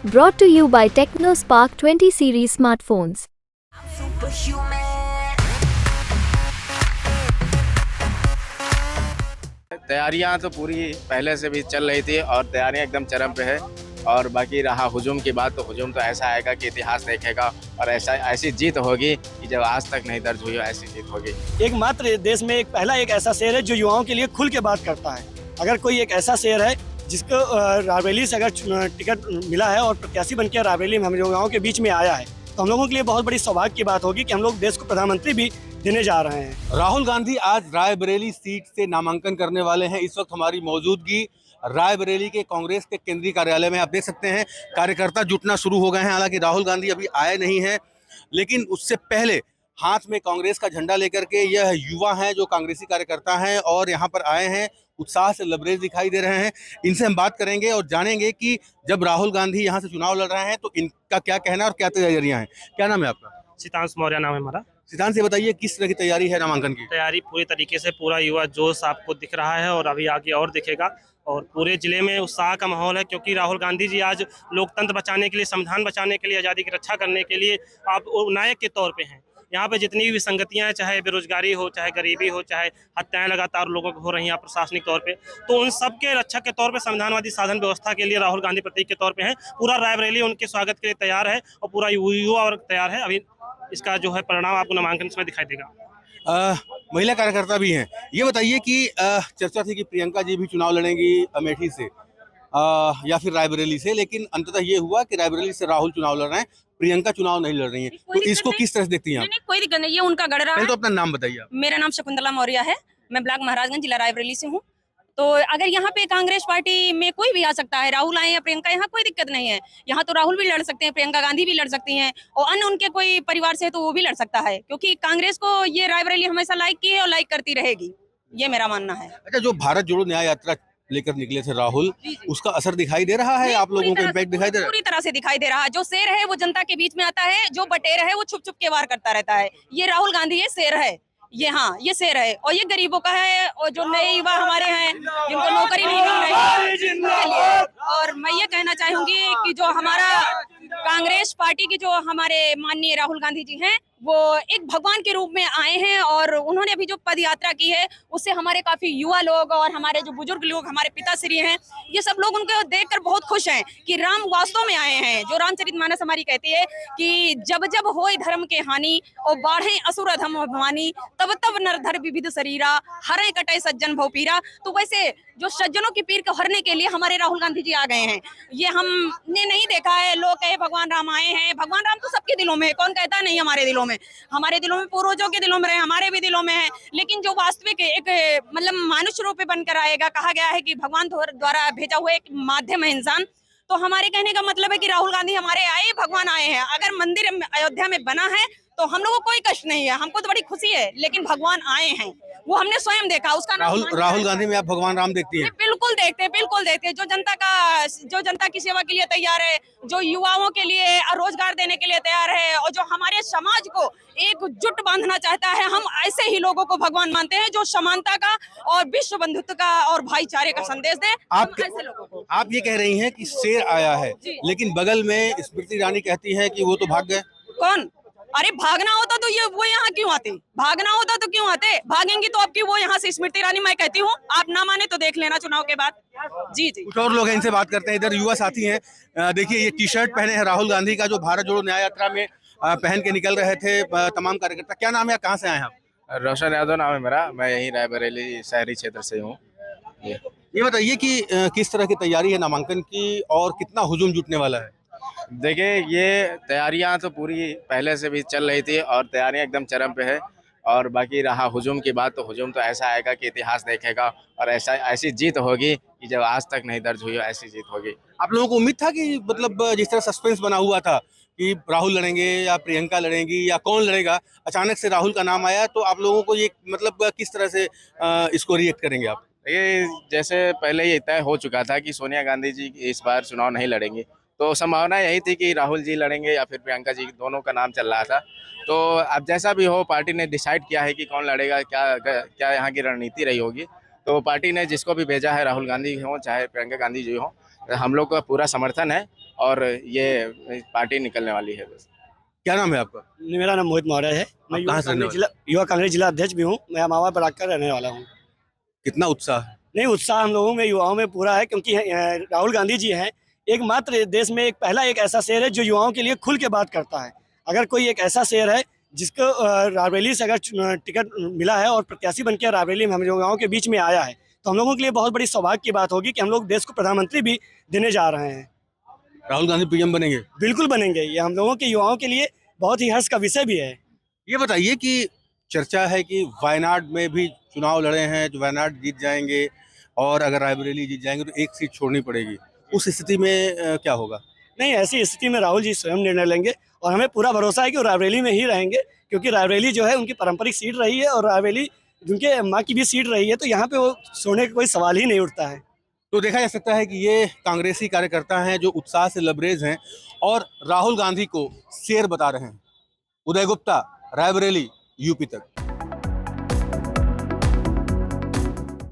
Brought to you by TechnoSpark 20 series smartphones. तैयारियां तो पूरी पहले से भी चल रही थी और तैयारियां एकदम चरम पे है। और बाकी रहा हुजूम की बात, तो हुजूम तो ऐसा आएगा कि इतिहास देखेगा और ऐसी जीत होगी कि जब आज तक नहीं दर्ज हुई हो, ऐसी जीत होगी। एकमात्र देश में पहला एक ऐसा शहर है जो युवाओं के लिए खुल के बात करता है। अगर कोई एक ऐसा शहर है जिसको रायबरेली से अगर टिकट मिला है और प्रत्याशी बनकर रायबरेली में हम युवाओं के बीच में आया है, तो हम लोगों के लिए बहुत बड़ी सौभाग्य की बात होगी कि हम लोग देश को प्रधानमंत्री भी देने जा रहे हैं। राहुल गांधी आज रायबरेली सीट से नामांकन करने वाले हैं। इस वक्त हमारी मौजूदगी रायबरेली के कांग्रेस के केंद्रीय कार्यालय में। आप देख सकते हैं कार्यकर्ता जुटना शुरू हो गए हैं। हालांकि राहुल गांधी अभी आए नहीं हैं, लेकिन उससे पहले हाथ में कांग्रेस का झंडा लेकर के यह युवा हैं जो कांग्रेसी कार्यकर्ता हैं और यहाँ पर आए हैं, उत्साह से लबरेज दिखाई दे रहे हैं। इनसे हम बात करेंगे और जानेंगे कि जब राहुल गांधी यहाँ से चुनाव लड़ रहे हैं तो इनका क्या कहना और क्या तैयारियां हैं। क्या नाम है आपका? सितांश मौर्य नाम है हमारा। सिद्धांत से बताइए, किस तरह की तैयारी है नामांकन की? तैयारी पूरी तरीके से, पूरा युवा जोश आपको दिख रहा है और अभी आगे और दिखेगा। और पूरे जिले में उत्साह का माहौल है, क्योंकि राहुल गांधी जी आज लोकतंत्र बचाने के लिए, संविधान बचाने के लिए, आज़ादी की रक्षा करने के लिए आप नायक के तौर पे हैं। यहाँ पे जितनी भी विसंगतियाँ हैं, चाहे बेरोजगारी हो, चाहे गरीबी हो, चाहे हत्याएं लगातार लोगों को हो रही हैं प्रशासनिक तौर पे, तो उन सब के रक्षक के तौर पे संविधानवादी शासन व्यवस्था के लिए राहुल गांधी प्रतीक के तौर पे हैं। पूरा रायबरेली उनके स्वागत के लिए तैयार है और पूरा युवा वर्ग तैयार है। अभी इसका जो है परिणाम आपको नामांकन में दिखाई देगा। महिला कार्यकर्ता भी हैं। ये बताइए कि चर्चा थी कि प्रियंका जी भी चुनाव लड़ेंगी अमेठी से या फिर रायबरेली से, लेकिन अंततः ये हुआ कि रायबरेली से राहुल चुनाव लड़ रहे हैं, प्रियंका चुनाव नहीं लड़ रही हैं। तो इसको किस तरह से देखती हैं आप? नहीं, कोई दिक्कत नहीं, ये उनका गढ़ रहा पहले है। तो अपना नाम बताइए आप। मेरा नाम शकुंतला मौर्य है, मैं ब्लॉक महाराजगंज, जिला रायबरेली से हूँ। तो अगर यहाँ पे कांग्रेस पार्टी में कोई भी आ सकता है, राहुल आए या प्रियंका, यहाँ कोई दिक्कत नहीं है। यहाँ तो राहुल भी लड़ सकते हैं, प्रियंका गांधी भी लड़ सकती हैं, और अन्य उनके कोई परिवार से है तो वो भी लड़ सकता है, क्योंकि कांग्रेस को ये रायबरेली हमेशा लाइक की है और लाइक करती रहेगी, ये मेरा मानना है। अच्छा, जो भारत जोड़ो न्याय यात्रा लेकर निकले थे राहुल, उसका असर दिखाई दे रहा है? आप लोगों को इम्पैक्ट दिखाई दे रहा है? पूरी तरह से दिखाई दे रहा है। जो शेर है वो जनता के बीच में आता है, जो बटेर है वो छुप छुप के वार करता रहता है। ये राहुल गांधी ये शेर है, ये हाँ ये शेर है, और ये गरीबों का है, और जो नए युवा हमारे हैं जिनको नौकरी नहीं मिल रही है। और मैं ये कहना चाहूंगी कि जो हमारा कांग्रेस पार्टी की जो हमारे माननीय राहुल गांधी जी हैं, वो एक भगवान के रूप में आए हैं, और उन्होंने अभी जो पद यात्रा की है उससे हमारे काफी युवा लोग और हमारे जो बुजुर्ग लोग, हमारे पिताश्री हैं, ये सब लोग उनको देखकर बहुत खुश हैं कि राम वास्तव में आए हैं। जो रामचरितमानस हमारी कहती है कि जब जब होय धर्म के हानि और बाढ़े असुर अधम भवानी, तब तब नरधर विविध शरीरा, हरे कटे सज्जन भव पीरा। तो वैसे जो सज्जनों की पीर को हरने के लिए हमारे राहुल गांधी जी आ गए हैं। ये हमने नहीं देखा है, लोग कहे भगवान राम आए हैं। भगवान राम तो सबके दिलों में है, कौन कहता है नहीं हमारे दिलों में? हमारे दिलों में, पूर्वजों के दिलों में रहे, हमारे भी दिलों में है। लेकिन जो वास्तविक एक मतलब मनुष्य रूप में बनकर आएगा, कहा गया है कि भगवान द्वारा भेजा हुआ एक माध्यम है इंसान। तो हमारे कहने का मतलब है कि राहुल गांधी हमारे आए, भगवान आए हैं। अगर मंदिर अयोध्या में बना है तो हम लोगों को कोई कष्ट नहीं है, हमको तो बड़ी खुशी है, लेकिन भगवान आए हैं वो हमने स्वयं देखा। उसका राहुल गांधी में आप भगवान राम देखती हैं? बिल्कुल देखते हैं, बिल्कुल देखते हैं। जो जनता की सेवा के लिए तैयार है, जो युवाओं के लिए रोजगार देने के लिए तैयार है, और जो हमारे समाज को एकजुट बांधना चाहता है, हम ऐसे ही लोगों को भगवान मानते हैं, जो समानता का और विश्व बंधुत्व का और भाईचारे का संदेश दे। ऐसे लोगों को आप ये कह रही हैं कि शेर आया है, लेकिन बगल में स्मृति ईरानी कहती है कि वो तो भाग गए। कौन? अरे भागना होता तो ये वो यहाँ क्यों आते? भागना होता तो क्यों आते? भागेंगी तो आपकी वो यहाँ से स्मृति ईरानी, मैं कहती हूँ आप ना माने तो देख लेना चुनाव के बाद। जी जी। कुछ और लोग हैं, इनसे बात करते हैं। इधर युवा साथी हैं। देखिए, ये टी शर्ट पहने हैं राहुल गांधी का, जो भारत जोड़ो न्याय यात्रा में पहन के निकल रहे थे तमाम कार्यकर्ता। क्या नाम है, कहाँ से आए हैं आप? रोशन यादव नाम है मेरा, मैं यहीं रायबरेली शहरी क्षेत्र से हूँ। ये बताइए कि किस तरह की तैयारी है नामांकन की और कितना हुजूम जुटने वाला है? देखिए, ये तैयारियां तो पूरी पहले से भी चल रही थी और तैयारियां एकदम चरम पे है। और बाकी रहा हुजूम की बात, तो हुजूम तो ऐसा आएगा कि इतिहास देखेगा और ऐसी जीत होगी कि जब आज तक नहीं दर्ज हुई हो, ऐसी जीत होगी। आप लोगों को उम्मीद था कि मतलब जिस तरह सस्पेंस बना हुआ था कि राहुल लड़ेंगे या प्रियंका लड़ेंगी या कौन लड़ेगा, अचानक से राहुल का नाम आया, तो आप लोगों को ये मतलब किस तरह से इसको रिएक्ट करेंगे आप? ये जैसे पहले ये तय हो चुका था कि सोनिया गांधी जी इस बार चुनाव नहीं लड़ेंगी, तो संभावना यही थी कि राहुल जी लड़ेंगे या फिर प्रियंका जी, दोनों का नाम चल रहा था। तो अब जैसा भी हो, पार्टी ने डिसाइड किया है कि कौन लड़ेगा, क्या क्या यहाँ की रणनीति रही होगी। तो पार्टी ने जिसको भी भेजा है, राहुल गांधी हो चाहे प्रियंका गांधी जी हो, हम लोग का पूरा समर्थन है और ये पार्टी निकलने वाली है बस। क्या नाम है आपका? मेरा नाम मोहित मौर्य है। मैं आप कहाँ से रहने युवा कांग्रेस जिला अध्यक्ष भी हूँ। मैं मावा बराक का रहने वाला हूँ। कितना उत्साह है? नहीं, उत्साह हम लोगों में, युवाओं में पूरा है, क्योंकि राहुल गांधी जी हैं एकमात्र देश में पहला एक ऐसा शेर है जो युवाओं के लिए खुल के बात करता है। अगर कोई एक ऐसा शेर है जिसको रायबरेली से अगर टिकट मिला है और प्रत्याशी बन के रायबरेली में हम युवाओं के बीच में आया है, तो हम लोगों के लिए बहुत बड़ी सौभाग्य की बात होगी कि हम लोग देश को प्रधानमंत्री भी देने जा रहे हैं। राहुल गांधी पीएम बनेंगे? बिल्कुल बनेंगे। ये हम लोगों के युवाओं के लिए बहुत ही हर्ष का विषय भी है। ये बताइए कि चर्चा है कि वायनाड में भी चुनाव लड़े हैं, जो वायनाड जीत जाएंगे और अगर रायबरेली जीत जाएंगे तो एक सीट छोड़नी पड़ेगी। उस स्थिति में क्या होगा? नहीं, ऐसी स्थिति में राहुल जी स्वयं निर्णय लेंगे और हमें पूरा भरोसा है कि वो रायबरेली में ही रहेंगे, क्योंकि रायबरेली जो है उनकी पारंपरिक सीट रही है और रायबरेली उनके माँ की भी सीट रही है, तो यहाँ पे वो सोने का कोई सवाल ही नहीं उठता है। तो देखा जा सकता है कि ये कांग्रेसी कार्यकर्ता हैं जो उत्साह से लबरेज हैं और राहुल गांधी को शेर बता रहे हैं। उदय गुप्ता, रायबरेली, यूपी तक।